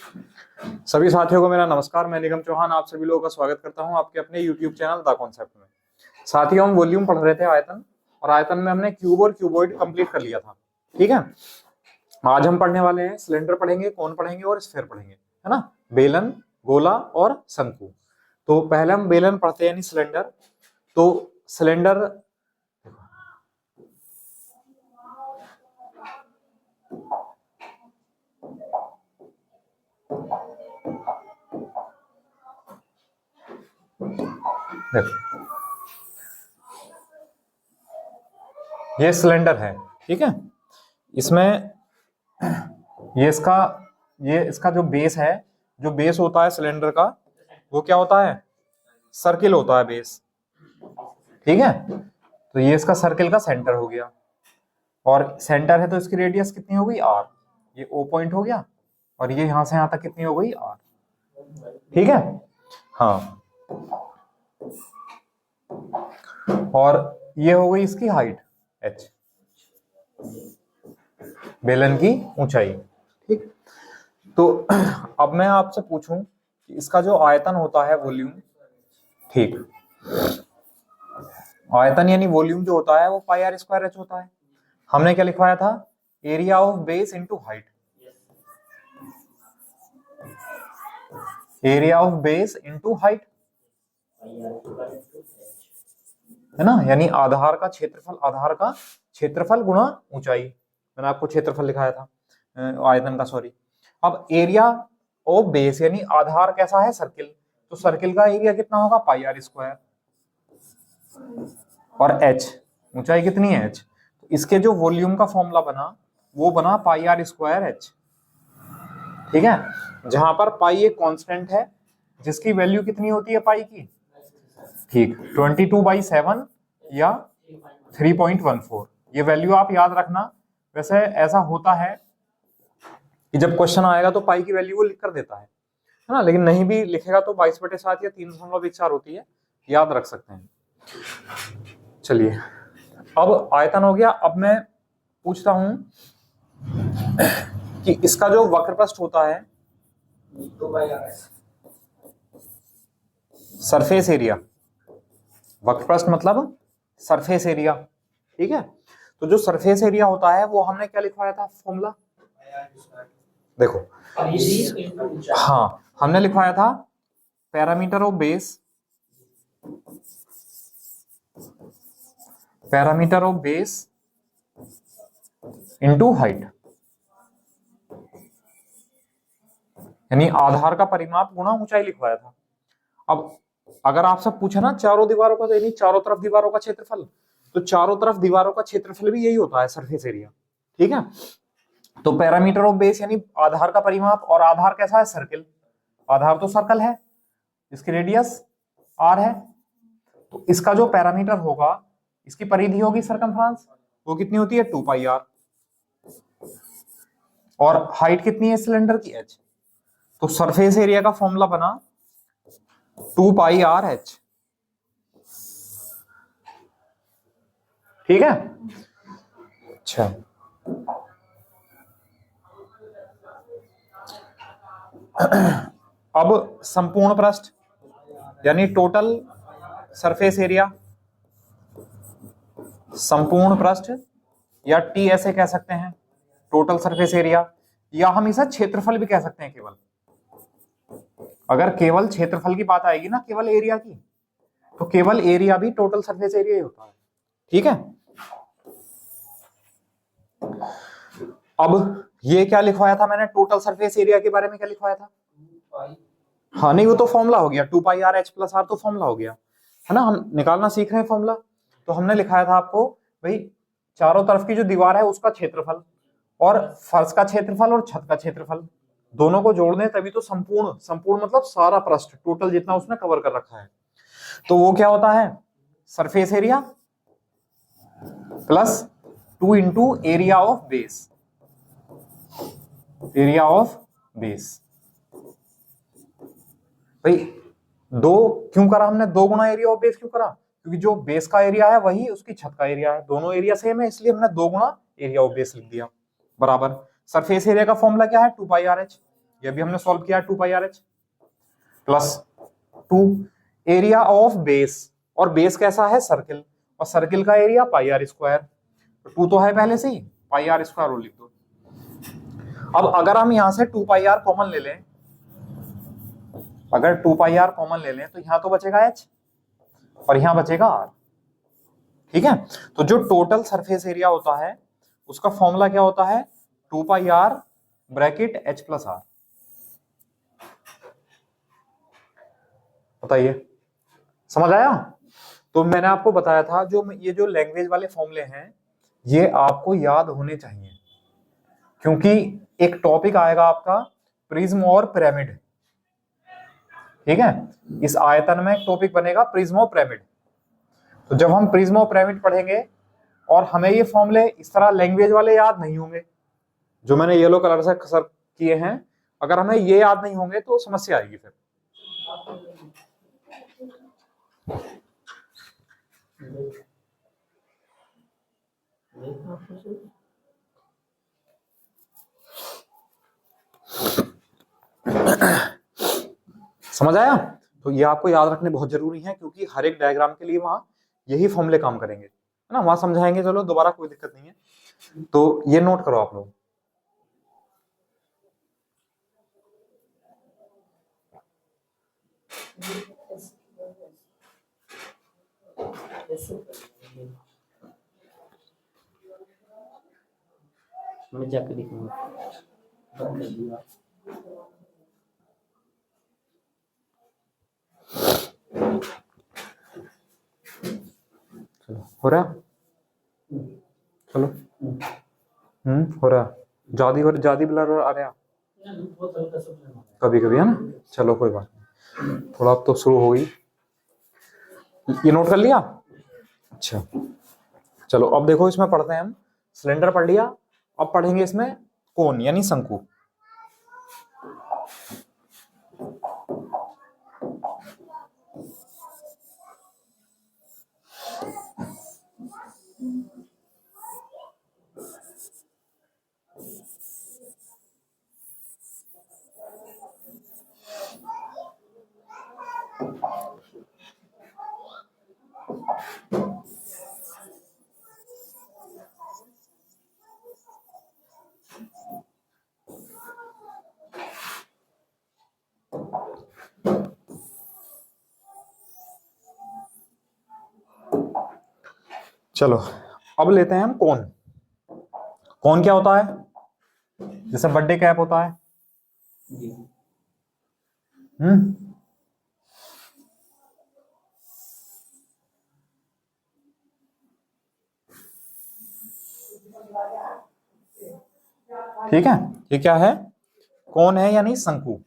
सभी साथियों को मेरा नमस्कार। मैं निगम चौहान आप सभी लोगों का स्वागत करता हूं आपके अपने YouTube चैनल द कॉन्सेप्ट में। साथियों, हम वॉल्यूम पढ़ रहे थे आयतन, और आयतन में हमने क्यूब और क्यूबॉइड कंप्लीट कर लिया था। ठीक है, आज हम पढ़ने वाले हैं सिलेंडर पढ़ेंगे, कोन पढ़ेंगे और स्फीयर पढ़ेंगे, है ना। बेलन, गोला और शंकु। तो पहले हम बेलन पढ़ते हैं यानी सिलेंडर। तो सिलेंडर देखो, ये सिलेंडर है, ठीक है। इसमें ये इसका जो बेस है, जो बेस होता है सिलेंडर का, वो क्या होता है? सर्किल होता है बेस, ठीक है। तो ये इसका सर्किल का सेंटर हो गया, और सेंटर है तो इसकी रेडियस कितनी हो गई? आर। ये ओ पॉइंट हो गया, और ये यहां से यहां तक कितनी हो गई? आर, ठीक है। हाँ, और ये हो गई इसकी हाइट एच, बेलन की ऊंचाई, ठीक। तो अब मैं आपसे पूछूं कि इसका जो आयतन होता है, वॉल्यूम, ठीक, आयतन यानी वॉल्यूम जो होता है वो पाई आर स्क्वायर एच होता है। हमने क्या लिखवाया था? Area of base into height, area of base into height, है ना। यानी आधार का क्षेत्रफल गुणा ऊंचाई। मैंने आपको क्षेत्रफल लिखाया था, आयतन का, सॉरी। अब एरिया ऑफ बेस यानी आधार कैसा है? सर्किल। तो सर्किल का एरिया कितना होगा? पाई आर स्क्वायर। और एच, ऊंचाई कितनी है? एच। तो इसके जो वॉल्यूम का फॉर्मूला बना, वो बना पाई आर स्क्वायर एच, ठीक है। जहां पर पाई एक कांस्टेंट है, जिसकी वैल्यू कितनी होती है पाई की? ठीक, 22/7 या 3.14। ये वैल्यू आप याद रखना। वैसे ऐसा होता है कि जब क्वेश्चन आएगा तो पाई की वैल्यू वो लिख कर देता है ना, लेकिन नहीं भी लिखेगा तो 22/7 या 3.14 होती है, याद रख सकते हैं। चलिए, अब आयतन हो गया। अब मैं पूछता हूं कि इसका जो वक्रपृष्ठ होता है, सरफेस एरिया, वक्रपृष्ठ मतलब सरफेस एरिया, ठीक है। तो जो सरफेस एरिया होता है वो हमने क्या लिखवाया था फॉर्मूला? देखो, हाँ, हमने लिखवाया था parameter of base, parameter of base into height, यानी आधार का परिमाप गुणा ऊंचाई लिखवाया था। अब अगर आपसे पूछे ना चारों दीवारों का, यानी चारों तरफ दीवारों का क्षेत्रफल, तो चारों तरफ दीवारों का क्षेत्रफल भी यही होता है, सरफेस एरिया, ठीक है। तो पैरामीटर ऑफ बेस यानी आधार का परिमाप, और आधार कैसा है? सर्किल। आधार तो सर्कल है, इसकी रेडियस आर है। तो इसका जो पैरामीटर होगा, इसकी परिधि होगी सर्कमफ्रेंस, वो कितनी होती है? 2πr। और हाइट कितनी है सिलेंडर की? एच। तो सरफेस एरिया का फॉर्मूला बना 2πrh, ठीक है। अच्छा, अब संपूर्ण पृष्ठ यानी टोटल सरफेस एरिया, संपूर्ण पृष्ठ, या टी ऐसे कह सकते हैं, टोटल सरफेस एरिया, या हम इसे क्षेत्रफल भी कह सकते हैं। केवल अगर केवल क्षेत्रफल की बात आएगी ना, केवल एरिया की, तो केवल एरिया भी टोटल सरफेस एरिया ही होता है, ठीक है। अब ये क्या लिखवाया था मैंने? टोटल सरफेस एरिया के बारे में क्या लिखवाया था? हाँ, नहीं, वो तो फॉर्मूला हो गया, 2πrh + r तो फॉर्मूला हो गया, है ना। हम निकालना सीख रहे हैं फॉर्मूला। तो हमने लिखाया था आपको, भाई चारों तरफ की जो दीवार है उसका क्षेत्रफल, और फर्श का क्षेत्रफल और छत का क्षेत्रफल, दोनों को जोड़ दें तभी तो संपूर्ण मतलब सारा पृष्ठ, टोटल जितना उसने कवर कर रखा है, तो वो क्या होता है? Surface area plus 2 into area of base, area of base. भाई दो क्यों करा हमने? 2 गुना एरिया ऑफ बेस क्यों करा? क्योंकि जो बेस का एरिया है वही उसकी छत का एरिया है, दोनों एरिया सेम है, इसलिए हमने 2 गुना एरिया ऑफ बेस लिख दिया, बराबर। सरफेस एरिया का फॉर्मूला क्या है? 2πrh, ये भी हमने सॉल्व किया 2 pi r h plus 2 area of base, और बेस कैसा है सर्किल, और सर्किल का एरिया पाई आर स्क्वायर, 2 तो है पहले से ही, पाई आर स्क्वायर और लिख दो। अब अगर हम यहां से 2 पाई आर कॉमन ले लें, अगर 2 पाई आर कॉमन ले लें तो यहां तो बचेगा h और यहां बचेगा r, ठीक है। तो जो टोटल सरफेस एरिया होता है उसका फॉर्मूला क्या होता है, 2 pi r bracket h plus r। बताइए समझ आया? तो मैंने आपको बताया था जो ये जो लैंग्वेज वाले फॉर्मूले हैं ये आपको याद होने चाहिए, क्योंकि एक टॉपिक आएगा आपका प्रिज्म और पिरामिड, ठीक है। इस आयतन में एक टॉपिक बनेगा प्रिज्म और पिरामिड। तो जब हम प्रिज्म और पिरामिड पढ़ेंगे और हमें ये फॉर्मूले इस तरह लैंग्वेज वाले याद नहीं होंगे जो मैंने येलो कलर से कसर किए हैं, अगर हमें ये याद नहीं होंगे तो समस्या आएगी फिर। समझ आया? तो ये आपको याद रखने बहुत जरूरी है, क्योंकि हर एक डायग्राम के लिए वहां यही फॉर्मूले काम करेंगे, है ना। वहां समझाएंगे, चलो दोबारा कोई दिक्कत नहीं है। तो ये नोट करो आप लोग। मैं जाके देखूंगा। चलो हो रहा, चलो हो रहा, ज्यादा ब्लर आ रहा कभी कभी, है ना। चलो कोई बात नहीं, थोड़ा अब तो शुरू हो गई। ये नोट कर लिया? अच्छा चलो अब देखो, इसमें पढ़ते हैं हम। सिलेंडर पढ़ लिया, अब पढ़ेंगे इसमें कोन यानी शंकु। चलो अब लेते हैं हम कोन। कोन क्या होता है? जैसे बर्थडे कैप होता है, ठीक है। ये क्या है? कोन है यानी शंकु।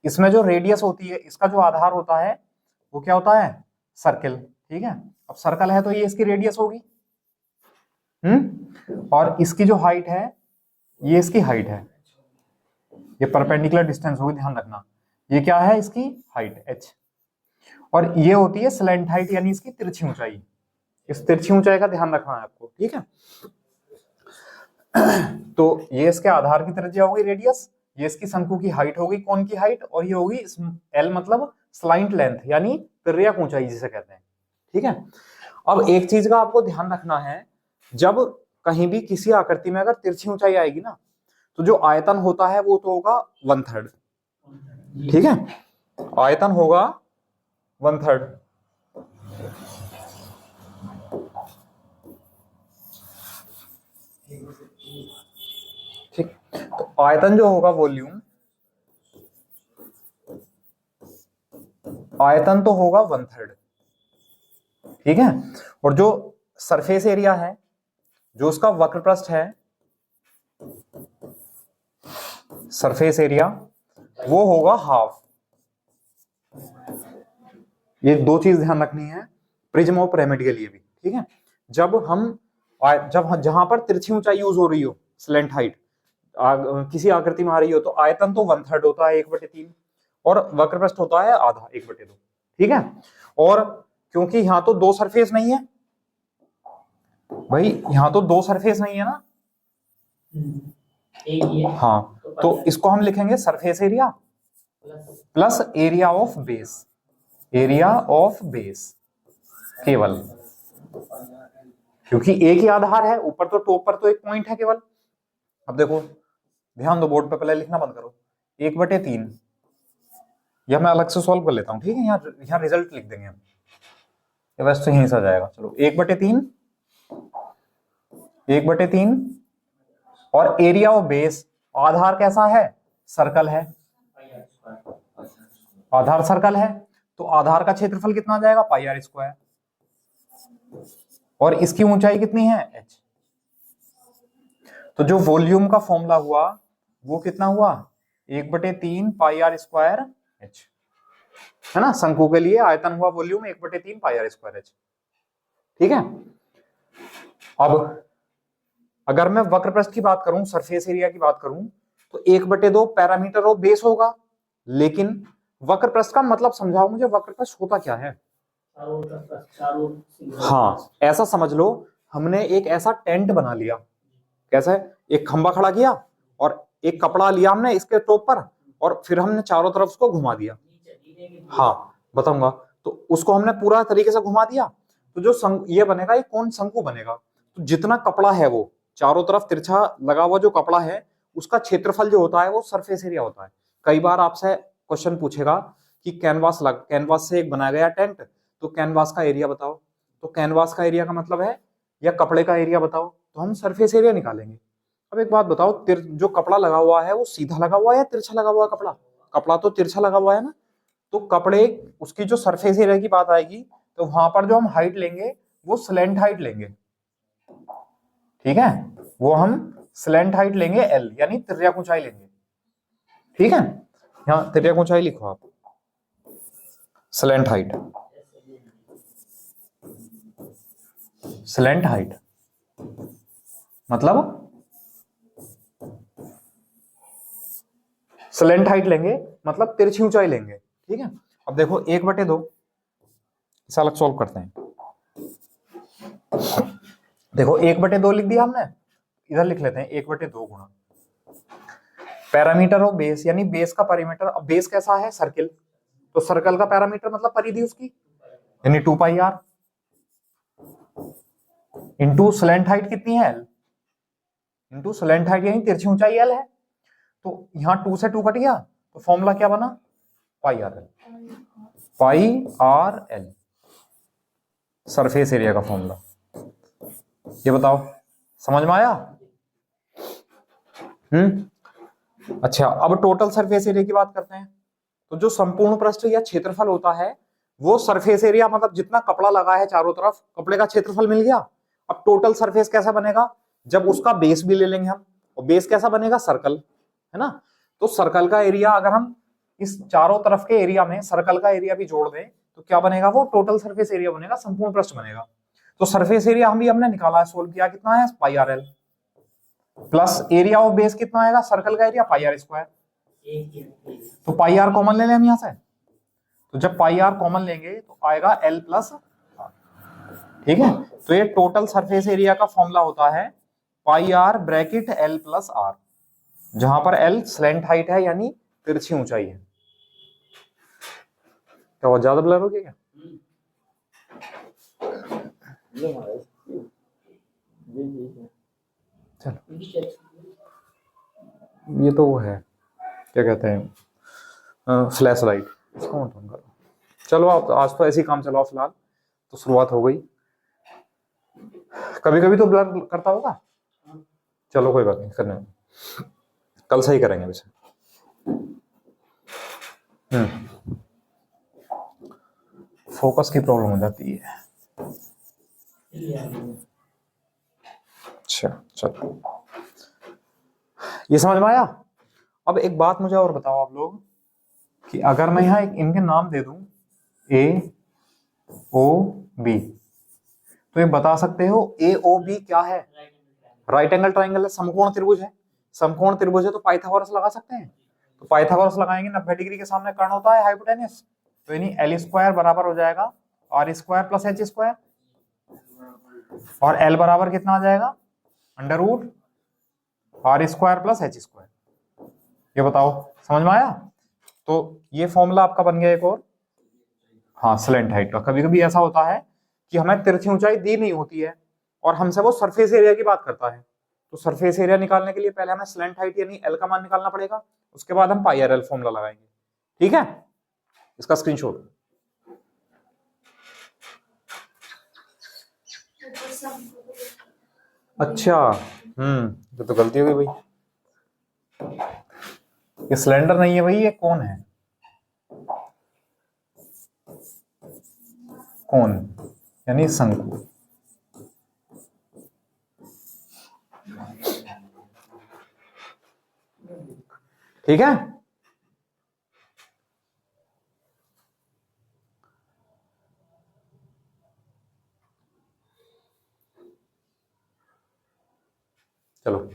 इसमें जो रेडियस होती है, इसका जो आधार होता है वो क्या होता है? सर्कल, ठीक है। अब सर्कल है तो ये इसकी रेडियस होगी, और इसकी जो हाइट है ये इसकी हाइट है, ये परपेंडिकुलर डिस्टेंस होगी, ध्यान रखना। ये क्या है? इसकी हाइट h, और ये होती है स्लैंट हाइट यानी इसकी तिरछी ऊंचाई। इस तिरछी ऊंचाई का ध्यान रखना है आपको, ठीक है। तो ये इसके आधार की त्रिज्या होगी रेडियस, ये इसकी शंकु की हाइट होगी, कोन की हाइट, और ये होगी L मतलब स्लाइंट लेंथ यानी तिर्यक ऊंचाई जिसे कहते हैं, ठीक है। अब एक चीज का आपको ध्यान रखना है, जब कहीं भी किसी आकृति में अगर तिरछी ऊंचाई आएगी ना, तो जो आयतन होता है वो तो होगा 1/3, ठीक है। आयतन होगा 1/3, ठीक। तो आयतन जो होगा वॉल्यूम, आयतन तो होगा 1/3, ठीक है। और जो सरफेस एरिया है, जो उसका वक्र पृष्ठ है, सरफेस एरिया वो होगा हाफ। ये दो चीज ध्यान रखनी है प्रिज्म और पिरामिड के लिए भी, ठीक है। जब जहां पर तिरछी ऊंचाई यूज हो रही हो, स्लैंट हाइट किसी आकृति में आ रही हो, तो आयतन तो 1/3 होता है 1/3, और वक्र पृष्ठ होता है आधा 1/2, ठीक है। और क्योंकि यहां तो दो सरफेस नहीं है भाई, यहां तो दो सरफेस नहीं है ना, एक ही है। हाँ, तो इसको हम लिखेंगे surface area plus area of base, area of base केवल, क्योंकि एक ही आधार है, ऊपर तो टॉप पर तो एक पॉइंट है केवल। अब देखो ध्यान दो, बोर्ड पे पहले लिखना बंद करो। 1/3, यह मैं अलग से सॉल्व कर लेता हूं, ठीक है। यहाँ रिजल्ट लिख देंगे हम, ये वैसे तो यहीं से आ जाएगा। चलो 1/3, 1/3 और एरिया ऑफ बेस, आधार कैसा है, सर्कल है, आधार सर्कल है, तो आधार का क्षेत्रफल कितना आ जाएगा, πr²। और इसकी ऊंचाई कितनी है, h। तो जो वॉल्यूम का फॉर्मूला हुआ वो कितना हुआ, 1/3 πr² h, है ना। शंकु के लिए आयतन हुआ वॉल्यूम 1/3 πr² h, ठीक है। अब अगर मैं वक्रपृष्ठ की बात करूं, सरफेस एरिया की बात करूं, तो 1/2 पैरामीटर ऑफ बेस होगा। लेकिन वक्रपृष्ठ का मतलब समझाओ मुझे, वक्रपृष्ठ होता क्या है। हाँ, ऐसा समझ लो, हमने एक ऐसा टेंट बना लिया, कैसा है, एक खंबा खड़ा किया और एक कपड़ा लिया हमने इसके टॉप पर, और फिर हमने चारों तरफ उसको घुमा दिया। हाँ बताऊंगा। तो उसको हमने पूरा तरीके से घुमा दिया, तो जो ये बनेगा, ये कौन शंकु बनेगा। तो जितना कपड़ा है वो चारों तरफ तिरछा लगा हुआ जो कपड़ा है, उसका क्षेत्रफल जो होता है वो सरफेस एरिया होता है। कई बार आपसे क्वेश्चन पूछेगा कि कैनवास से एक बनाया गया टेंट, तो कैनवास का एरिया बताओ। तो कैनवास का एरिया का मतलब है, या कपड़े का एरिया बताओ, तो हम सरफेस एरिया निकालेंगे। अब एक बात बताओ, जो कपड़ा लगा हुआ है वो सीधा लगा हुआ है या तिरछा लगा हुआ है कपड़ा, कपड़ा तो तिरछा लगा हुआ है ना। तो कपड़े, उसकी जो सरफेस एरिया की बात आएगी, तो वहां पर जो हम हाइट लेंगे वो स्लैंट हाइट लेंगे, ठीक है। वो हम स्लैंट हाइट लेंगे L, यानी तिर्यक ऊंचाई लेंगे, ठीक है। यहाँ तिर्यक ऊंचाई लिखो आप, स्लैंट हाइट, स्लैंट हाइट मतलब स्लैंट हाइट लेंगे, मतलब तिरछी ऊंचाई लेंगे, ठीक है। अब देखो 1/2, इसे अलग सॉल्व करते हैं। देखो 1/2 लिख दिया हमने, इधर लिख लेते हैं 1/2 गुणा पैरामीटर ऑफ बेस, यानी बेस का पैरामीटर। अब बेस कैसा है, सर्किल, तो सर्कल का पैरामीटर मतलब परिधि उसकी, यानी 2πr इंटू स्लैंट हाइट कितनी है L, इंटू स्लैंट हाइट यानी तिरछी ऊंचाई L है। तो यहां 2 से 2 कट गया, तो फॉर्मूला क्या बना, πr_L, सरफेस एरिया का फॉर्मूला। ये बताओ समझ में आया। अच्छा, अब टोटल सरफेस एरिया की बात करते हैं। तो जो संपूर्ण पृष्ठ या क्षेत्रफल होता है वो सरफेस एरिया, मतलब जितना कपड़ा लगा है चारों तरफ, कपड़े का क्षेत्रफल मिल गया। अब टोटल सरफेस कैसा बनेगा, जब उसका बेस भी ले लेंगे हम, और बेस कैसा बनेगा, सर्कल, है ना। तो सर्कल का एरिया, अगर हम इस चारों तरफ के एरिया में सर्कल का एरिया भी जोड़ दें, तो क्या बनेगा, वो टोटल सरफेस एरिया बनेगा, संपूर्ण पृष्ठ बनेगा। तो सरफेस एरिया हमने निकाला है, सोल्व किया, कितना है, πr_L plus area of base कितना आएगा, सर्कल का एरिया πr²। तो πr कॉमन ले लें हम यहां से, तो जब πr कॉमन लेंगे तो आएगा L प्लस r, ठीक है। तो ये टोटल सरफेस एरिया का फॉर्मूला होता है πr bracket L plus r, जहां पर L स्लैंट हाइट है यानी तिरछी ऊंचाई है। क्या बहुत ज्यादा ब्लर हो गया क्या, चलो ये तो वो है, क्या कहते हैं, फ्लैश लाइट, इसको मत ऑन करो। चलो आप आज तो ऐसे ही काम चलाओ फिलहाल, तो शुरुआत हो गई। कभी कभी तो ब्लर करता होगा, चलो कोई बात नहीं, करने में कल सही करेंगे वैसे। फोकस की प्रॉब्लम हो जाती है। अच्छा चलो, ये समझ में आया। अब एक बात मुझे और बताओ आप लोग, कि अगर मैं यहाँ एक इनके नाम दे दूं AOB, तो ये बता सकते हो AOB क्या है, राइट एंगल ट्राइंगल है, समकोण त्रिभुज है। समकोण त्रिभुज है तो पाइथागोरस लगा सकते हैं, तो पाइथागोरस लगाएंगे, 90 डिग्री के सामने कर्ण होता है हाइपोटेन्यूस, तो यानी L² बराबर हो जाएगा R² प्लस H², और L बराबर कितना आ जाएगा, √R² प्लस H²। ये बताओ, समझ में आया? तो ये फॉर्मूला आपका बन गया एक और, हाँ, स्लेंट हाइट का। कभी कभी ऐसा होता है कि हमें तिरछी ऊंचाई दी नहीं होती है और हमसे वो सरफेस एरिया की बात करता है, तो सरफेस एरिया निकालने के लिए पहले हमें स्लेंट हाइट यानी एल का मान निकालना पड़ेगा, उसके बाद हम पाई आर एल फॉर्मूला लगाएंगे। ठीक है, इसका स्क्रीनशॉट। अच्छा, ये तो गलती हो गई भाई, ये सिलेंडर नहीं है भाई, ये कौन है? कौन यानी शंकु। ठीक है, चलो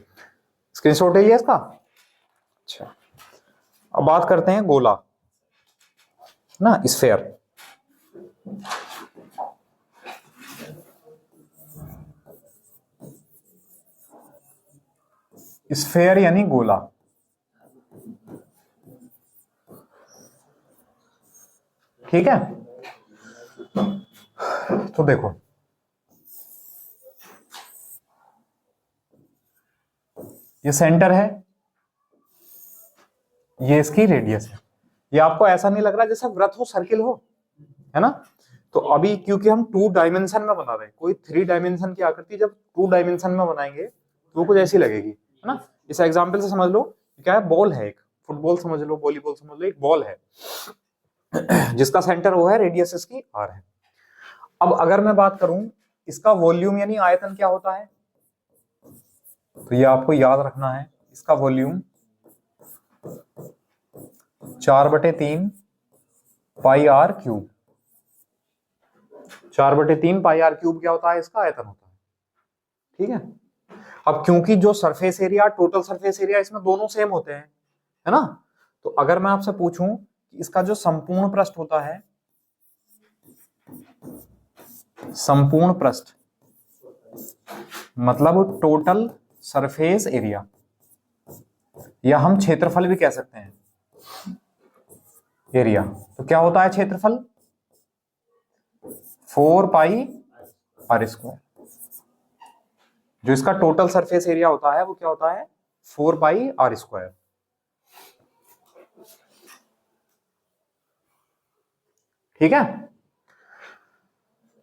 स्क्रीनशॉट है ये इसका। अच्छा, अब बात करते हैं गोला ना, स्फेयर। स्फेयर यानी गोला। ठीक है, तो देखो ये सेंटर है, ये इसकी रेडियस है। ये आपको ऐसा नहीं लग रहा जैसे वृत्त हो, सर्किल हो, है ना? तो अभी क्योंकि हम 2 डायमेंशन में बना रहे हैं, कोई 3 डायमेंशन की आकृति जब 2 डायमेंशन में बनाएंगे तो वो कुछ ऐसी लगेगी, है ना? इस एग्जांपल से समझ लो क्या है, बॉल है, एक फुटबॉल समझ लो, वॉलीबॉल समझ लो, एक बॉल है जिसका सेंटर वो है, रेडियस इसकी आर है। अब अगर मैं बात करूं इसका वॉल्यूम यानी आयतन क्या होता है, तो ये आपको याद रखना है, इसका volume 4/3 pi r cube. 4/3 pi r cube क्या होता है, इसका आयतन होता है। ठीक है, अब क्योंकि जो surface area, total surface area, इसमें दोनों सेम होते हैं, है ना? तो अगर मैं आपसे पूछूं कि इसका जो संपूर्ण पृष्ठ होता है, संपूर्ण पृष्ठ मतलब टोटल सरफेस एरिया, या हम क्षेत्रफल भी कह सकते हैं, एरिया, तो क्या होता है क्षेत्रफल? 4 पाई आर स्क्वायर। जो इसका टोटल सरफेस एरिया होता है वो क्या होता है? 4 पाई आर स्क्वायर। ठीक है,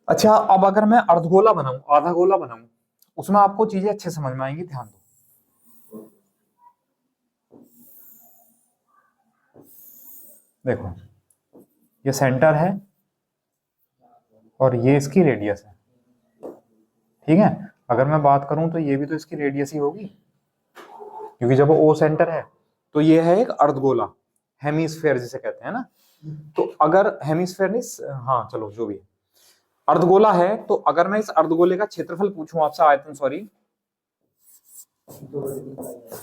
अच्छा अब अगर मैं अर्धगोला बनाऊं, आधा गोला बनाऊं, उसमें आपको चीजें अच्छे समझ में आएंगी, ध्यान दो। देखो ये सेंटर है और ये इसकी रेडियस है। ठीक है, अगर मैं बात करूं तो ये भी तो इसकी रेडियस ही होगी, क्योंकि जब ओ सेंटर है तो ये है एक अर्धगोला, हेमीस्फेयर जिसे कहते हैं ना। तो अगर हेमीस्फेयर नहीं, हाँ चलो जो भी है, अर्धगोला है, तो अगर मैं इस अर्धगोले का क्षेत्रफल पूछूं आपसे, आयतन, सॉरी,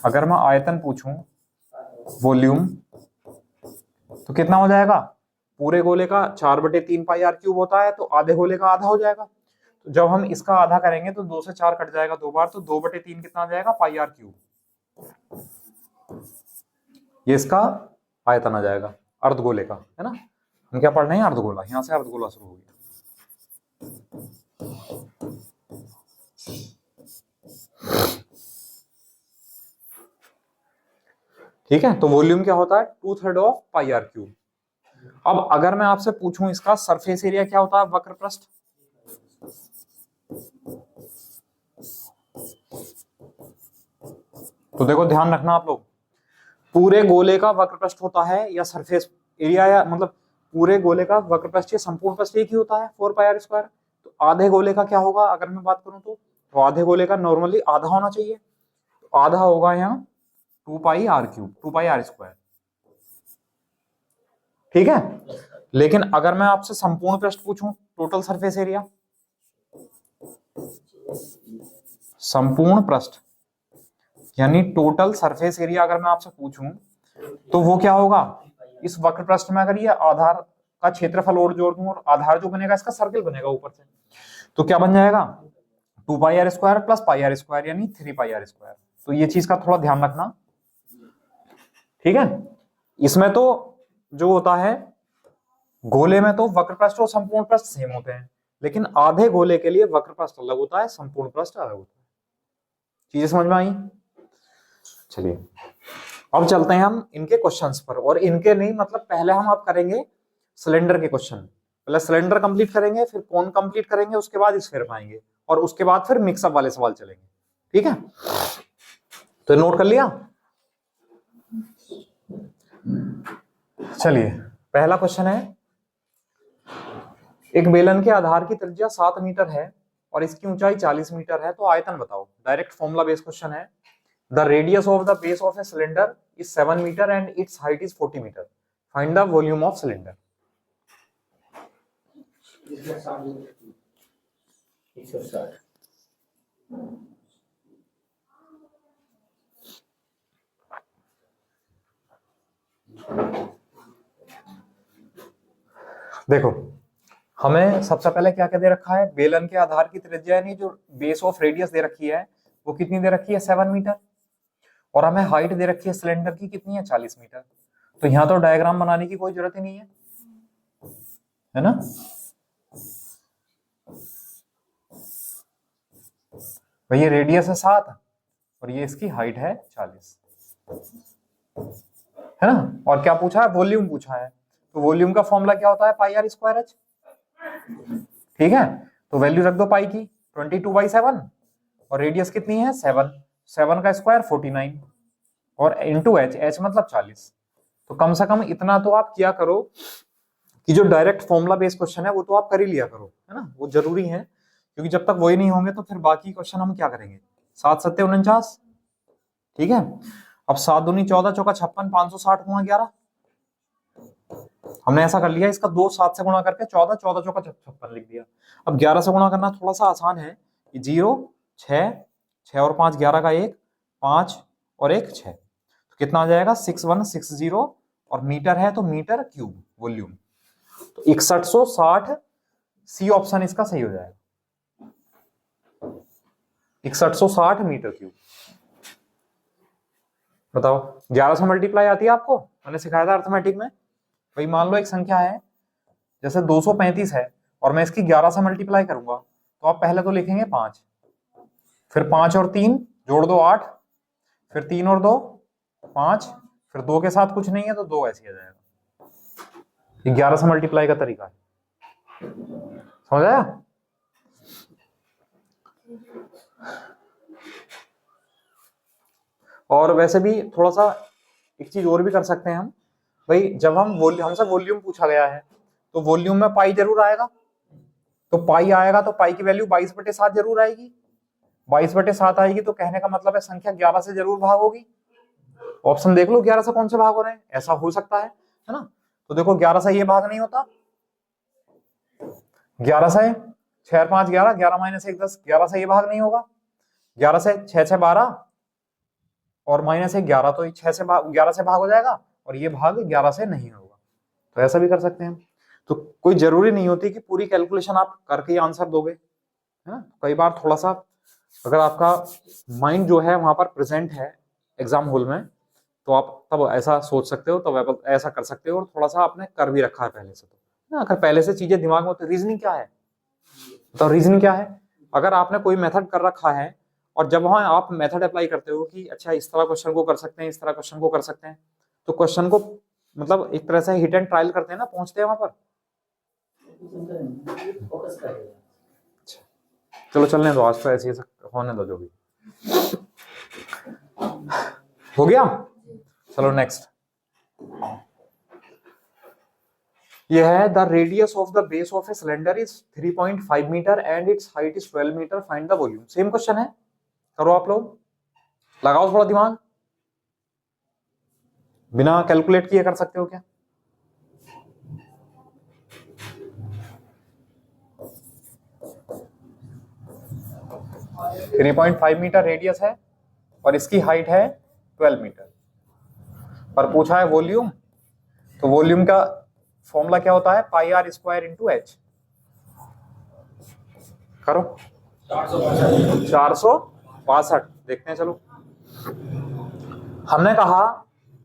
अगर मैं आयतन पूछूं, वॉल्यूम, तो कितना हो जाएगा? पूरे गोले का 4/3 पाई आर क्यूब होता है, तो आधे गोले का आधा हो जाएगा। तो जब हम इसका आधा करेंगे तो 2 से 4 कट जाएगा 2 बार, तो 2/3 कितना आ जाएगा? पाई आर क्यूब। ये इसका आयतन आ जाएगा अर्धगोले का, है ना? हम क्या पढ़ रहे हैं? अर्धगोला, यहां से अर्धगोला शुरू हो गया। ठीक है, तो वॉल्यूम क्या होता है? 2/3 ऑफ पाई आर क्यूब। अब अगर मैं आपसे पूछूं इसका सरफेस एरिया क्या होता है, वक्र पृष्ठ, तो देखो ध्यान रखना आप लोग, पूरे गोले का वक्र पृष्ठ होता है या सरफेस एरिया, या मतलब पूरे गोले का वक्र पृष्ठ या संपूर्ण पृष्ठ एक ही होता है, 4 पाई आर स्क्वायर। तो आधे गोले का क्या होगा अगर मैं बात करूं तो आधे गोले का नॉर्मली आधा होना चाहिए, तो आधा होगा यहाँ 2 pi r cube, 2 pi r square. ठीक है, लेकिन अगर मैं आपसे संपूर्ण पृष्ठ पूछूं, टोटल सरफेस एरिया, संपूर्ण पृष्ठ यानी टोटल सरफेस एरिया अगर मैं आपसे पूछूं तो वो क्या होगा? इस वक्र पृष्ठ में अगर ये आधार का क्षेत्रफल और जोड़ दूं, और आधार जो बनेगा इसका सर्किल बनेगा ऊपर से, तो क्या बन जाएगा? 2 pi r square plus pi r square यानी 3 पाई आर स्क्वायर। तो ये चीज का थोड़ा ध्यान रखना। ठीक है, इसमें तो जो होता है गोले में तो वक्र पृष्ठ और संपूर्ण पृष्ठ सेम होते हैं, लेकिन आधे गोले के लिए वक्र पृष्ठ अलग होता है, संपूर्ण पृष्ठ अलग होता है। चीजें समझ में आई? चलिए अब चलते हैं हम इनके क्वेश्चंस पर, और इनके नहीं मतलब पहले हम अब करेंगे सिलेंडर के क्वेश्चन। पहले सिलेंडर कंप्लीट करेंगे, फिर कोन कंप्लीट करेंगे, उसके बाद स्फीयर पाएंगे, और उसके बाद फिर मिक्सअप वाले सवाल चलेंगे। ठीक है, तो नोट कर लिया। चलिए पहला क्वेश्चन है, एक बेलन के आधार की त्रिज्या 7 मीटर है और इसकी ऊंचाई 40 मीटर है, तो आयतन बताओ। डायरेक्ट फॉर्मूला बेस्ड क्वेश्चन है। The radius of the base of a cylinder is 7 metre and its height is 40 metre, find the volume of cylinder. देखो हमें सबसे पहले क्या क्या दे रखा है, बेलन के आधार की त्रिज्या यानी जो बेस ऑफ रेडियस दे रखी है वो कितनी दे रखी है, 7 मीटर, और हमें हाइट दे रखी है सिलेंडर की कितनी है, 40 मीटर। तो यहां तो डायग्राम बनाने की कोई जरूरत ही नहीं है ना। भाई ये रेडियस है 7 और ये इसकी हाइट है 40, है ना। और क्या पूछा है, वॉल्यूम पूछा है, तो वॉल्यूम का फॉर्मूला क्या होता है, पाई आर स्क्वायर एच। ठीक है, तो वैल्यू रख दो पाई की 22/7, और रेडियस कितनी है 7, 7 का स्क्वायर 49, और इंटू एच, एच मतलब 40। तो कम से कम इतना तो आप किया करो कि जो डायरेक्ट फॉर्मूला बेस्ड क्वेश्चन है वो तो आप कर ही लिया करो, है ना, वो जरूरी है, क्योंकि जब तक वही नहीं होंगे तो फिर बाकी क्वेश्चन हम क्या करेंगे। 7 7 49, ठीक है। अब 7 दूनी 14, चौका 56, 560 गुणा 11, हमने ऐसा कर लिया, इसका 2 7 से गुणा करके 14, 14 चौका 56 लिख दिया। अब 11 से गुणा करना थोड़ा सा आसान है, 0 6 6 और 5 11 का 1, 5 और 1 6, तो कितना आ जाएगा 6160, और मीटर है तो मीटर क्यूब वॉल्यूम, तो 6160 सी ऑप्शन इसका सही हो जाएगा, 6160 मीटर क्यूब। बताओ 11 से मल्टीप्लाई आती है आपको, मैंने सिखाया था अर्थमेटिक में। भाई मान लो एक संख्या है जैसे 235 है और मैं इसकी 11 से मल्टीप्लाई करूंगा, तो आप पहले तो लिखेंगे 5, फिर 5 और 3 जोड़ दो 8, फिर 3 और 2 5, फिर 2 के साथ कुछ नहीं है तो 2 ऐसे आ जाएगा। 11 से मल्टीप्लाई का तरीका है, समझ आया। और वैसे भी थोड़ा सा एक चीज और भी कर सकते हैं हम, भाई जब हम हमसे वॉल्यूम पूछा गया है तो वॉल्यूम में पाई जरूर आएगा, तो पाई आएगा तो पाई की वैल्यू 22/7 जरूर आएगी, 22/7 आएगी, तो कहने का मतलब है संख्या 11 से जरूर भाग होगी। ऑप्शन देख लो 11 से कौन से भाग हो रहे हैं, ऐसा हो सकता है ना। तो देखो 11 से ये भाग नहीं होता, 11 से 6 और 5 11, 11 माइनस 1 10, 11 से ये भाग नहीं होगा, 11 से 6 6 12 और माइनस 1 11, तो 6 से 11 से भाग हो जाएगा, और ये भाग 11 से नहीं होगा, तो ऐसा भी कर सकते हैं। तो कोई जरूरी नहीं होती कि पूरी कैलकुलेशन आप करके ही आंसर दोगे, है ना। कई बार थोड़ा सा अगर आपका माइंड जो है वहां पर प्रेजेंट है एग्जाम हॉल में, तो आप तब ऐसा सोच सकते हो, तब ऐसा कर सकते हो, और थोड़ा सा आपने कर भी रखा है पहले से, तो अगर पहले से चीजें दिमाग में, तो रीजनिंग क्या है, तो रीजनिंग क्या है, अगर आपने कोई मेथड कर रखा है और जब वहां आप मेथड अप्लाई करते हो कि अच्छा इस तरह क्वेश्चन को कर सकते हैं, इस तरह क्वेश्चन को कर सकते हैं, तो क्वेश्चन को मतलब एक तरह से हिट एंड ट्रायल करते हैं ना, पहुंचते हैं वहां पर। चलो चलने दो, आज तो ऐसे ही होने दो, जो भी हो गया। चलो नेक्स्ट, यह है the radius of the base of a cylinder is 3.5 metre and its height is 12 metre, find the volume. Same question है, करो आप लोग, लगाओ थोड़ा दिमाग, बिना कैलकुलेट किए कर सकते हो क्या। थ्री 3.5 मीटर रेडियस है और इसकी हाइट है 12 मीटर, पर पूछा है वॉल्यूम, तो वॉल्यूम का फॉर्मूला क्या होता है, पाई आर स्क्वायर इंटू एच। करो 462, देखते हैं। चलो हमने कहा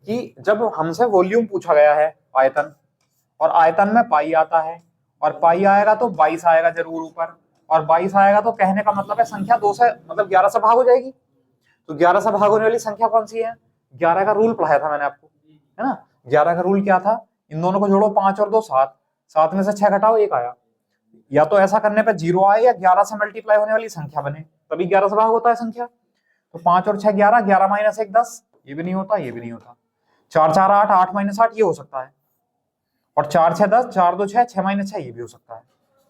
कि जब हमसे वॉल्यूम पूछा गया है आयतन, और आयतन में पाई आता है, और पाई आएगा तो 22 आएगा जरूर ऊपर, और 22 आएगा तो कहने का मतलब है संख्या 2 से मतलब 11 से भाग हो जाएगी। तो 11 से भाग होने वाली संख्या कौन सी है? 11 का रूल पढ़ाया था मैंने आपको, है ना। 11 का रूल क्या था? इन दोनों को जोड़ो, 5 और 2 7, 7 में से 6 घटाओ 1 आया। या तो ऐसा करने पे 0 आए, या 11 से मल्टीप्लाई होने वाली संख्या बने, तभी 11 से भाग होता है संख्या। तो 5 और 6 11, 11 माइनस 1 10, ये भी नहीं होता, ये भी नहीं होता। 4 4 8, 8 माइनस 8 ये हो सकता है, और 4 6 10, 4 2 6, 6 माइनस 6 ये भी हो सकता है।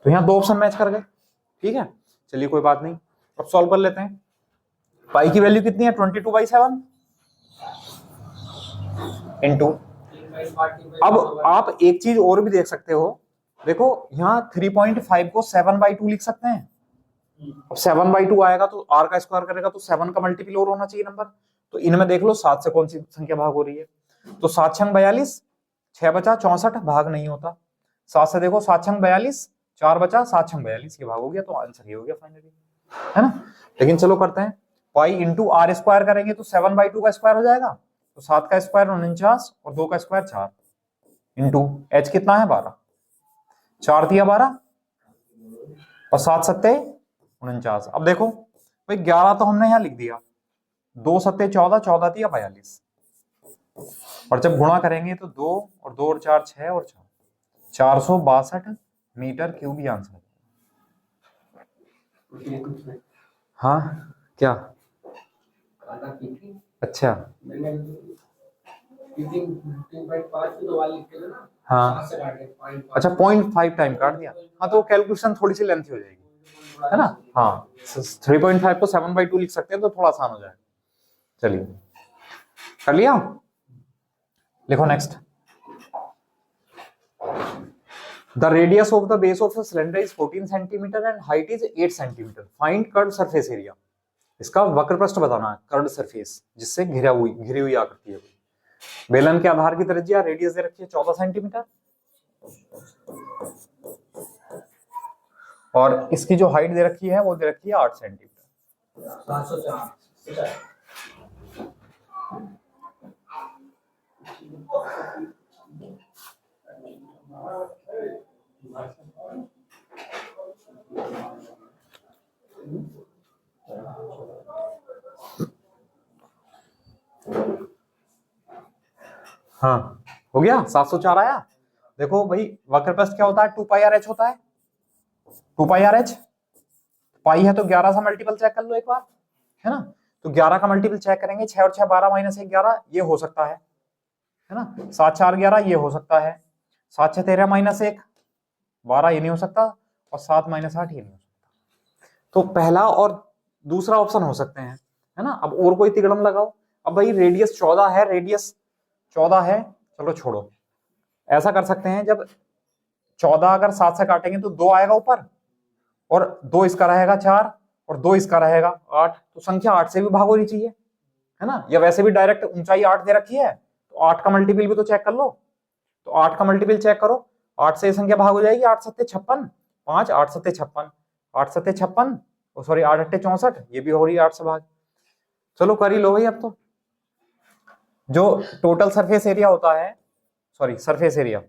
तो यहाँ 2 ऑप्शन मैच कर गए, ठीक है। चलिए कोई बात नहीं, अब सॉल्व कर लेते हैं। पाई की वैल्यू कितनी है? 22/7 इंटू। अब आप एक चीज और भी देख सकते हो, देखो यहाँ 3.5 को 7/2 लिख सकते हैं। अब 7/2 आएगा तो r का स्क्वायर करेगा तो 7 का मल्टीपल और होना चाहिए नंबर। तो इनमें देख लो 7 से कौन सी संख्या भाग हो रही है। तो 7 छंग 42, 6 बचा 64, भाग नहीं होता। 7 से देखो 7 छंग 42, 4 बचा, 7 छंग 42, ये भाग हो गया। तो आंसर ये हो गया फाइनली, है ना। लेकिन चलो करते हैं, पाई इंटू आर स्क्वायर करेंगे तो 7/2 का स्क्वायर हो जाएगा, तो 7 का स्क्वायर 49 और 2 का स्क्वायर 4 इंटू एच कितना है 12, 4 दिया 12 और 7 सत्ते 49। अब देखो भाई 11 तो हमने यहाँ लिख दिया, 2 सत्ते 14, 14 दिया 42, और जब गुणा करेंगे तो 2 और 2 और 4 6 और 4 462 मीटर क्यूब ही आंसर है। हाँ क्या? अच्छा हाँ, अच्छा 0.5 टाइम काट दिया। हाँ तो कैलकुलेशन थोड़ी सी लेंथी हो जाएगी, है ना। हाँ 3.5 को 7/2 लिख सकते हैं तो थोड़ा आसान हो जाएगा। चलिए कर लिया, लिखो next. The radius of the base of a cylinder is 14 centimeter and height is 8 centimeter. Find curved surface area. इसका वक्र पृष्ठ बताना है, कर्व्ड सरफेस जिससे घिरी हुई आकृति है। बेलन के आधार की त्रिज्या रेडियस दे रखी है 14 सेंटीमीटर, और इसकी जो हाइट दे रखी है वो दे रखी है 8 सेंटीमीटर। हाँ हो गया, 704 आया। देखो भाई वक्र पृष्ठ क्या होता है? 2πr(h) होता है, 2πr(h). पाई है तो 11 से मल्टीपल चेक कर लो एक बार, है ना। तो 11 का मल्टीपल चेक करेंगे, 6 और 6 12 माइनस 1 11, ये हो सकता है ना। 7 4 11 ये हो सकता है, 7 6 13 माइनस 1 12 ये नहीं हो सकता, और 7 माइनस 8 ये नहीं हो सकता। तो पहला और दूसरा ऑप्शन हो सकते हैं, है ना। अब और कोई तिगड़म लगाओ। अब भाई रेडियस 14 है, रेडियस 14 है, चलो छोड़ो, ऐसा कर सकते हैं, जब 14 अगर 7 से काटेंगे तो 2 आएगा ऊपर, और 2 इसका रहेगा 4, और 2 इसका रहेगा 8, तो संख्या 8 से भी भाग होनी चाहिए, है ना। या वैसे भी डायरेक्ट ऊंचाई 8 दे रखी है तो 8 का मल्टीपल भी तो चेक कर लो। तो 8 का मल्टीपल चेक करो, 8 से संख्या भाग हो जाएगी, 8 सत्ते 56, 5 8 सत्ते 56, 8 सत्ते 56, सॉरी 8 अट्ठे 64, ये भी हो रही है 8 से भाग। चलो कर ही लो भाई। अब तो जो टोटल सरफेस एरिया होता है, सॉरी सरफेस एरिया,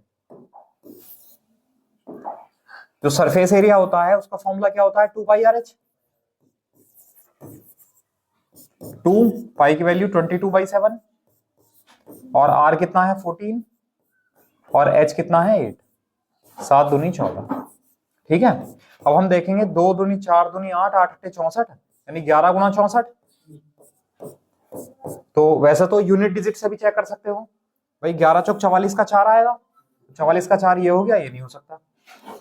जो सरफेस एरिया होता है उसका फॉर्मूला क्या होता है? 2πr(h). 2 पाई की वैल्यू 22/7, और r कितना है 14, और h कितना है 8, 7 दूनी 14, ठीक है। अब हम देखेंगे 2 दूनी 4 दूनी 8, 8 अट्ठे 64, यानी 11 गुना 64। तो वैसे तो यूनिट डिजिट से भी चेक कर सकते हो भाई, 11 चौक 44 का 4 आएगा, 44 का 4 ये हो गया, ये नहीं हो सकता,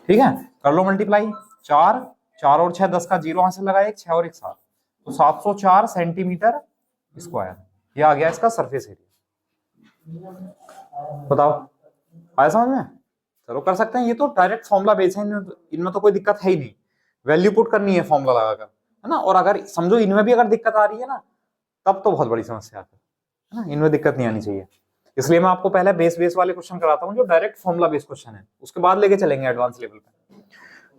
ठीक है। कर लो मल्टीप्लाई, 4 4 और 6 10 का 0 यहां से लगा, 1 6 और 1 7, तो 704 सेंटीमीटर स्क्वायर, ये आ गया इसका सरफेस एरिया। बताओ आया समझ में? चलो कर सकते हैं, ये तो डायरेक्ट फॉर्मूला बेस है, इनमें तो कोई दिक्कत है ही नहीं, वैल्यू पुट करनी है फॉर्मूला लगाकर, है ना। और अगर समझो इनमें भी अगर दिक्कत आ रही है ना, तब तो बहुत बड़ी समस्या है ना, इनमें दिक्कत नहीं आनी चाहिए। इसलिए मैं आपको पहले बेस वाले क्वेश्चन कराता हूं जो डायरेक्ट फॉर्मूला बेस्ड क्वेश्चन है, उसके बाद लेके चलेंगे एडवांस लेवल पे।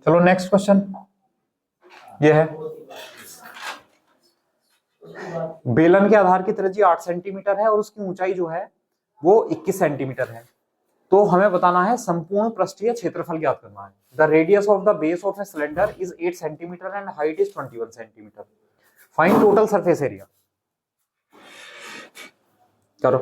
चलो नेक्स्ट क्वेश्चन ये है, बेलन के आधार की त्रिज्या 8 सेंटीमीटर है और उसकी ऊंचाई जो है वो 21 सेंटीमीटर है। तो हमें बताना है संपूर्ण पृष्ठीय क्षेत्रफल ज्ञात करना है। The radius of the base of a cylinder is 8 centimetre and height is 21 centimetre. Find total surface area. करो।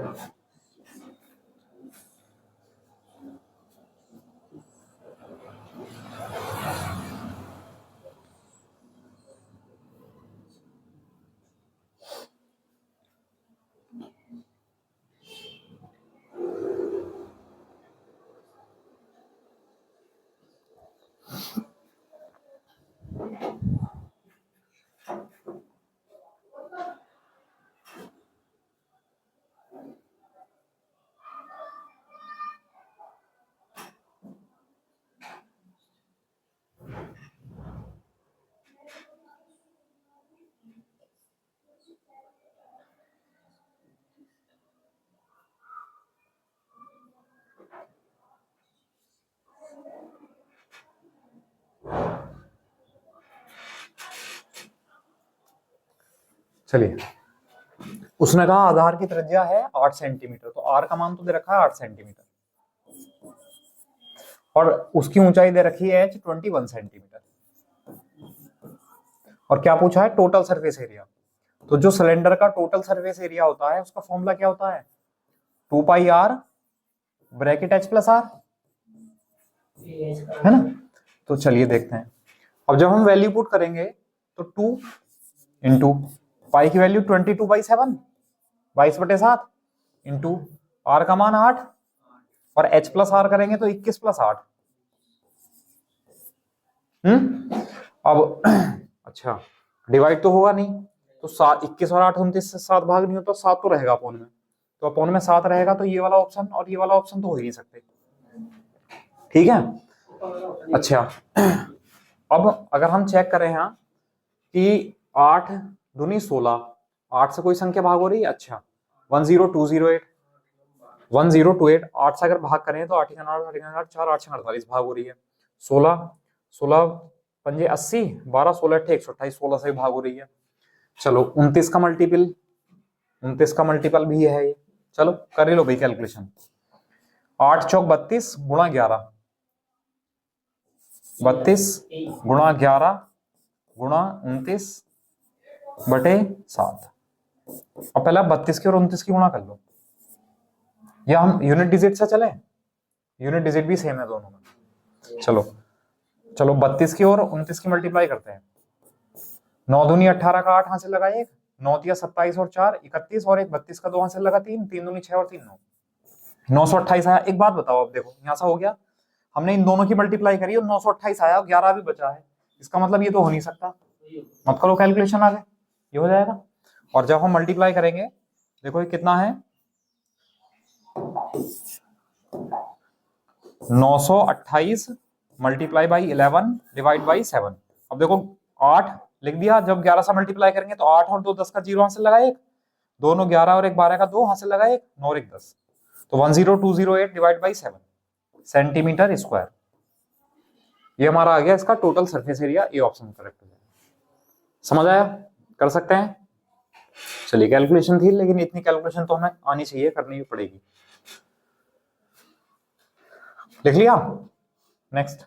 चलिए, उसने कहा आधार की त्रिज्या है 8 सेंटीमीटर, तो आर का मान तो दे रखा है 8 सेंटीमीटर और उसकी ऊंचाई दे रखी है 21 सेंटीमीटर। और क्या पूछा है? Total surface area. तो जो सिलेंडर का टोटल सरफेस एरिया होता है उसका फॉर्मूला क्या होता है? 2 pi r bracket h plus r, है ना? तो चलिए देखते हैं। अब जब हम वैल्यू पुट करेंगे तो 2 इंटू पाई की वैल्यू 22/7 22/7 इंटू आर का मान 8 और एच प्लस आर करेंगे तो 21 + 8। अब अच्छा डिवाइड तो होगा नहीं, तो 21 और 8 29 से 7 भाग नहीं होता, 7 तो रहेगा अपोन में, तो अपोन में 7 रहेगा, तो ये वाला ऑप्शन और ये वाला ऑप्शन तो हो ही नहीं सकते। ठीक है। अच्छा अब अगर हम चेक करें यहाँ कि 8 दूनी 16, 8 से कोई संख्या भाग हो रही है? अच्छा 10208 1028, 8 से अगर भाग करें तो 8 8 4 8 48 भाग हो रही है। 16 16 पंजे 80 12 16 128 16 से भाग हो रही है। चलो 29 का मल्टीपल भी है ये। चलो कर लो भाई कैलकुलेशन। 8 चौक 32 गुणा 11 32 गुणा 11 गुणा 29/7। अब पहले 32 की और 29 की गुणा कर लो, या हम यूनिट डिजिट से चले? यूनिट डिजिट भी सेम है दोनों में। चलो 32 की और 29 की मल्टीप्लाई करते हैं। 9 दूनी 18 का 8 हाथ से लगा 1, 9 तिया 27 और 4 31 और 1 32 का 2 हाथ से लगा 3, 3 दूनी 6 और 3 9, 928 आया। एक बात बताओ, अब देखो यहां से हो गया, हमने इन दोनों की मल्टीप्लाई करी और 928 आया और 11 भी बचा है, इसका मतलब ये तो हो नहीं सकता। मत करो कैलकुलेशन आगे, ये हो जाएगा। और जब हम मल्टीप्लाई करेंगे देखो ये कितना है, 928 मल्टीप्लाई बाई 11 डिवाइड बाई 7। अब देखो 8 लिख दिया, जब 11 से मल्टीप्लाई करेंगे तो 8 और 2 10 का 0 हासिल लगा 1, दोनों 11 और 1 12 का 2 हासिल लगा 1, 9 और 1 10, तो 10208 डिवाइड बाई 7 सेंटीमीटर स्क्वायर। ये हमारा आ गया इसका total surface area. A option correct हो जाएगा। समझ आया? कर सकते हैं। चलिए कैलकुलेशन थी, लेकिन इतनी कैलकुलेशन तो हमें आनी चाहिए, करनी भी पड़ेगी। लिख लिया? Next,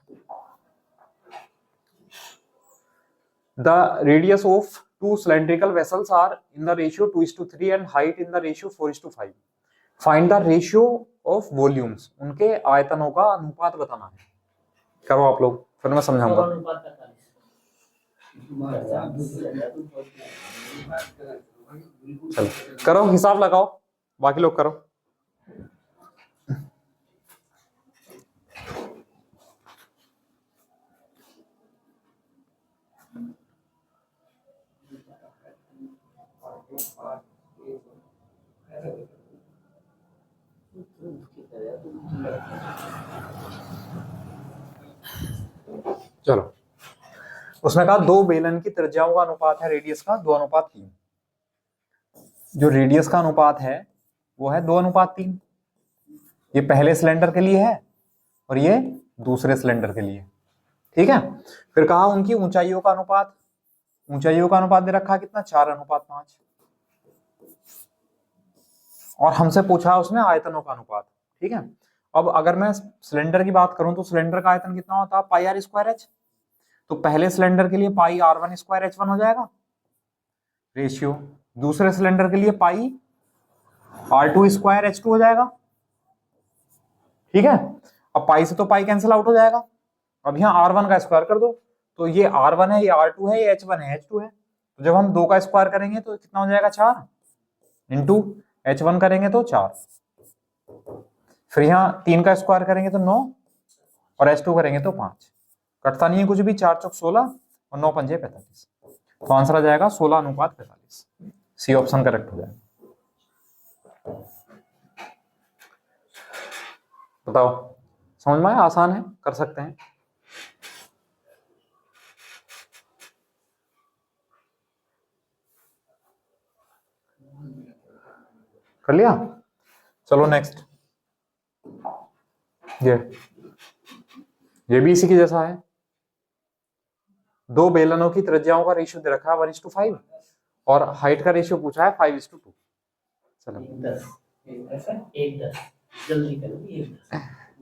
the radius of two cylindrical vessels are in the ratio 2:3 and height in the ratio 4:5. Find the ratio of volumes. उनके आयतनों का अनुपात बताना है। करो आप लोग, फिर मैं समझाऊंगा। चलो करो, हिसाब लगाओ, बाकी लोग करो। चलो उसने कहा 2 बेलन की त्रिज्याओं का अनुपात है रेडियस का 2:3। जो रेडियस का अनुपात है वो है 2:3। ये पहले सिलेंडर के लिए है और ये दूसरे सिलेंडर के लिए। ठीक है। फिर कहा उनकी ऊंचाइयों का अनुपात, ऊंचाइयों का अनुपात दे रखा कितना, 4:5। और हमसे पूछा उसने आयतनों का अनुपात, ठीक है। अब अगर मैं सिलेंडर की बात करूं तो सिलेंडर का आयतन कितना होता है, पाई आर स्क्वायर एच। तो पहले सिलेंडर के लिए pi r one square h one हो जाएगा रेशियो, दूसरे सिलेंडर के लिए pi r two square h two हो जाएगा, ठीक है। अब पाई से तो पाई कैंसिल आउट हो जाएगा, अब यहाँ आर वन का स्क्वायर कर दो, तो ये आर वन है, ये आर टू है, ये एच वन है, एच टू है। तो जब हम 2 का स्क्वायर करेंगे तो कितना हो जाएगा, 4 इंटू एच वन करेंगे तो 4, फिर यहाँ 3 का स्क्वायर करेंगे तो 9 और एच टू करेंगे तो 5, कटता नहीं है कुछ भी, 4 चौक 16 और 9 पंजे 45। तो आंसर आ जाएगा 16:45। सी ऑप्शन करेक्ट हो जाएगा। बताओ, समझ में आया? आसान है, कर सकते हैं। कर लिया? चलो नेक्स्ट, ये भी इसी के जैसा है। 2 बेलनों की त्रिज्याओं का रेशियो दे रखा है 1:5 और हाइट का रेशियो पूछा है 5:2। चलो 10 जल्दी करो, 10।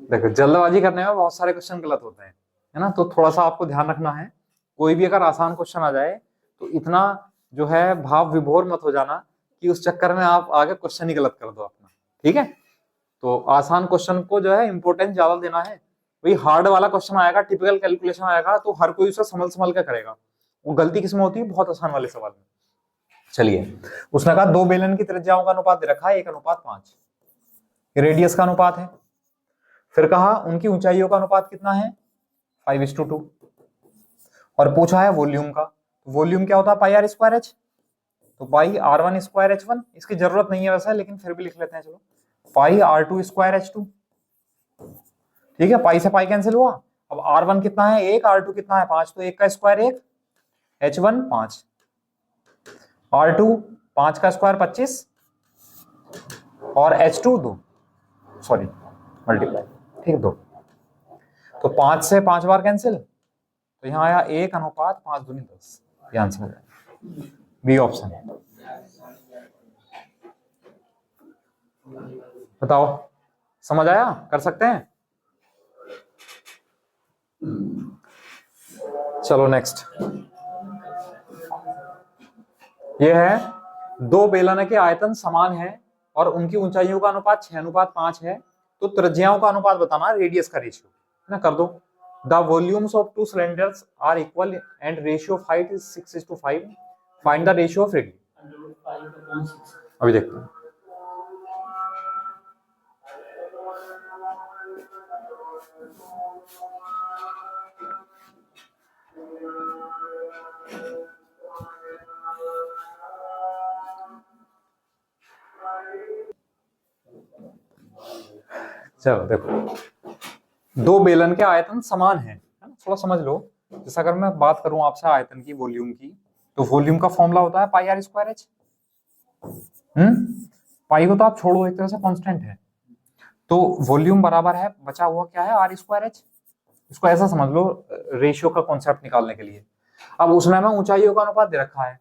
देखो, जल्दबाजी करने में बहुत सारे क्वेश्चन गलत होते हैं, है ना। तो थोड़ा सा आपको ध्यान रखना है, कोई भी अगर आसान क्वेश्चन आ जाए तो इतना जो है भाव विभोर मत हो जाना कि उस चक्कर में आप आगे क्वेश्चन ही गलत कर दो अपना, ठीक है। तो आसान क्वेश्चन को जो है इंपॉर्टेंस ज्यादा देना है। वही हार्ड वाला क्वेश्चन आएगा, टिपिकल कैलकुलेशन आएगा, तो हर कोई उसे संभल के करेगा। वो गलती किसमें होती है, बहुत आसान वाले सवाल में। चलिए, उसने कहा 2 बेलन की त्रिज्याओं का अनुपात दे रखा है 1:5, रेडियस का अनुपात है। फिर कहा उनकी ऊंचाइयों का अनुपात कितना है, 5:2, और पूछा है वॉल्यूम का। वॉल्यूम क्या होता है, पाई आर स्क्वायर एच, तो pi r one square h one, इसकी जरूरत नहीं है वैसे, लेकिन फिर भी लिख लेते हैं, चलो pi r two square h two, ठीक है। पाई से पाई कैंसिल हुआ, अब आर वन कितना है 1, आर टू कितना है 5, तो 1 का square 1, h one 5, r two 5 का स्क्वायर 25 और एच टू 2, सॉरी मल्टीप्लाई, ठीक है 2। तो 5 से 5 बार कैंसिल, तो यहाँ आया 1:5 दूनी 10, ये आंसर है, बी ऑप्शन है। बताओ, समझ आया? कर सकते हैं? चलो नेक्स्ट, ये है 2 बेलनों के आयतन समान है और उनकी ऊंचाइयों का अनुपात 6:5 है, तो त्रिज्याओं का अनुपात बताना, रेडियस का रेशियो है ना। कर दो, the volumes of 2 cylinders are equal and ratio of height is 6:5, find the ratio of radius. अभी देखते हैं, चलो देखो, 2 बेलन के आयतन समान है ना, थोड़ा समझ लो। जैसे अगर मैं बात करूं आपसे आयतन की, वॉल्यूम की, तो वॉल्यूम का फॉर्मूला होता है पाई आर स्क्वायर एच। पाई को तो आप छोड़ो, एक तरह से कांस्टेंट है, तो वॉल्यूम बराबर है, बचा हुआ क्या है, आर स्क्वायर एच। इसको ऐसा समझ लो रेशियो का कॉन्सेप्ट निकालने के लिए। अब उसने हमें ऊंचाइयों का अनुपात दे रखा है,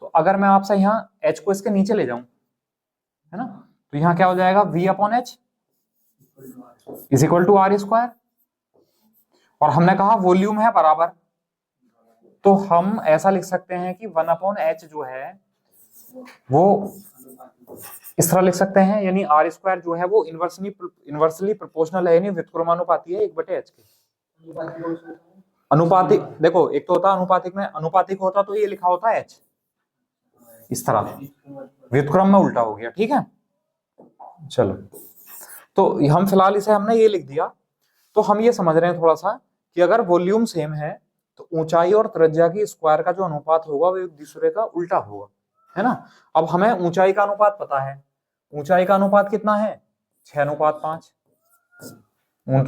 तो अगर मैं आपसे यहाँ एच को इसके नीचे ले जाऊं, है ना, तो यहाँ क्या हो जाएगा, v upon h is equal to r square, और हमने कहा वॉल्यूम है बराबर, तो हम ऐसा लिख सकते हैं कि 1/h जो है वो इस तरह लिख सकते हैं, यानी आर स्क्वायर जो है वो इनवर्सली प्रोपोर्शनल है, यानी व्युत्क्रमानुपाती है 1/h के। अनुपातिक, देखो एक तो होता अनुपातिक में, अनुपातिक होता तो ये लिखा होता h इस तरह, व्युत्क्रम में उल्टा हो गया, ठीक है। चलो, तो हम फिलहाल इसे हमने ये लिख दिया, तो हम ये समझ रहे हैं थोड़ा सा कि अगर वॉल्यूम सेम है तो ऊंचाई और त्रिज्या की स्क्वायर का जो अनुपात होगा वो एक दूसरे का उल्टा होगा, है ना। अब हमें ऊंचाई का अनुपात पता है, ऊंचाई का अनुपात कितना है, 6:5,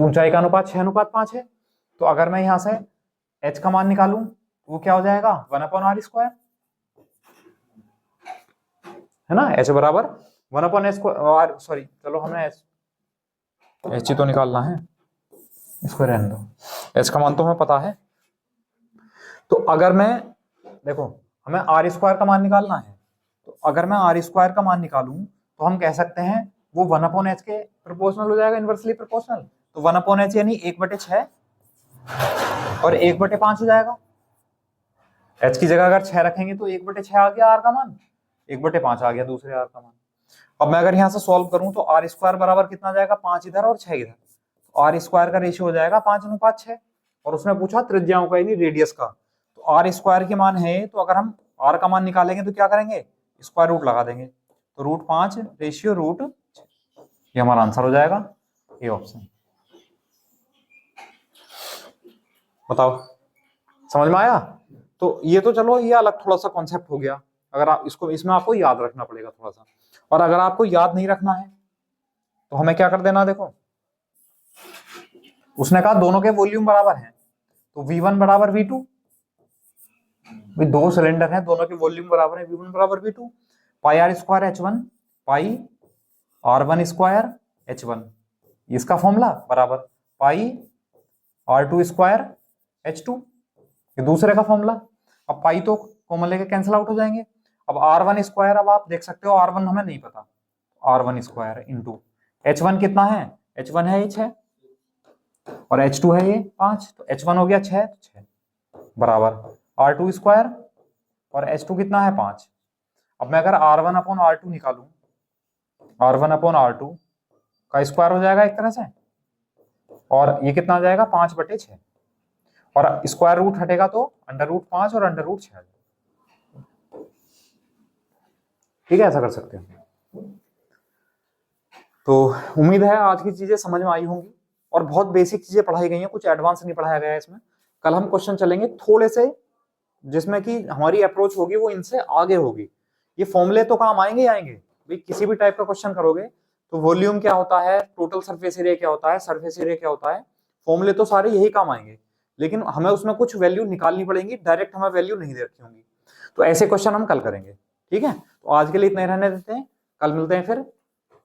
ऊंचाई का अनुपात 6:5 है। तो अगर मैं यहां से h का मान निकालूं तो वो क्या हो जाएगा, 1/r स्क्वायर, है ना। h बराबर 1/s स्क्वायर, सॉरी चलो हमने h ही तो निकालना है, इसको रहने दो, h का मान तो हमें पता है। तो अगर मैं, देखो हमें आर स्क्वायर का मान निकालना है, तो अगर मैं आर स्क्वायर का मान निकालूं तो हम कह सकते हैं वो 1/h के प्रोपोर्शनल हो जाएगा, इनवर्सली प्रोपोर्शनल। तो 1/h यानी 1/6 और 1/5 हो जाएगा। h की जगह अगर 6 रखेंगे तो 1/6 आ गया r का मान, 1/5 आ गया दूसरे r का मान। अब मैं अगर यहाँ से सॉल्व करूं तो r स्क्वायर बराबर कितना आ जाएगा, 5 इधर और 6 इधर, तो r स्क्वायर का रेशियो हो जाएगा 5:6। और उसने पूछा त्रिज्याओं का यानी रेडियस का, तो r स्क्वायर के मान है, तो अगर हम r का मान निकालेंगे तो क्या करेंगे, स्क्वायर रूट लगा देंगे, तो √5 रेशियो √6, ये हमारा आंसर हो जाएगा, ये ऑप्शन। बताओ समझ में आया? तो ये तो चलो ये अलग थोड़ा सा कॉन्सेप्ट हो गया, अगर आप इसको, इसमें आपको याद रखना पड़ेगा थोड़ा सा। और अगर आपको याद नहीं रखना है तो हमें क्या कर देना, देखो उसने कहा दोनों के वॉल्यूम बराबर हैं, तो V1 बराबर V2, दो सिलेंडर हैं, दोनों के वॉल्यूम बराबर है, V1 बराबर V2, पाई r स्क्वायर H1 पाई r1 स्क्वायर H1, इसका फॉर्मूला बराबर पाई r2 स्क्वायर H2, ये दूसरे का फॉर्मूला। अब पाई तो कॉमन लेके कैंसिल आउट हो जाएंगे। अब r1 स्क्वायर, अब आप देख सकते हो r1 हमें नहीं पता, r1 स्क्वायर इंटू H1 कितना है, H1 है ये 6 और H2 है ये 5, तो H1 हो गया 6, तो 6 बराबर r2 स्क्वायर और H2 कितना है 5। अब मैं अगर r1/r2 निकालूं, r1/r2 का स्क्वायर हो जाएगा एक तरह से, और ये कितना आ जाएगा 5/6, और स्क्वायर रूट हटेगा तो √5 और √6। ठीक है, ऐसा कर सकते हैं। तो उम्मीद है आज की चीजें समझ में आई होंगी, और बहुत बेसिक चीजें पढ़ाई गई हैं, कुछ एडवांस नहीं पढ़ाया गया है इसमें। कल हम क्वेश्चन चलेंगे थोड़े से, जिसमें कि हमारी अप्रोच होगी वो इनसे आगे होगी। ये फॉर्मूले तो काम आएंगे ही आएंगे भाई, किसी भी टाइप का क्वेश्चन करोगे तो वॉल्यूम क्या होता है, टोटल सरफेस एरिया क्या होता है, सरफेस एरिया क्या होता है, फॉर्मूले तो सारे यही काम आएंगे, लेकिन हमें उसमें कुछ वैल्यू निकालनी पड़ेगी, डायरेक्ट हमें वैल्यू नहीं दे रखी होंगी। तो ऐसे क्वेश्चन हम कल करेंगे। ठीक है, तो आज के लिए इतना ही रहने देते हैं, कल मिलते हैं फिर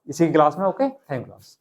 इसी क्लास में। Okay, thank you class.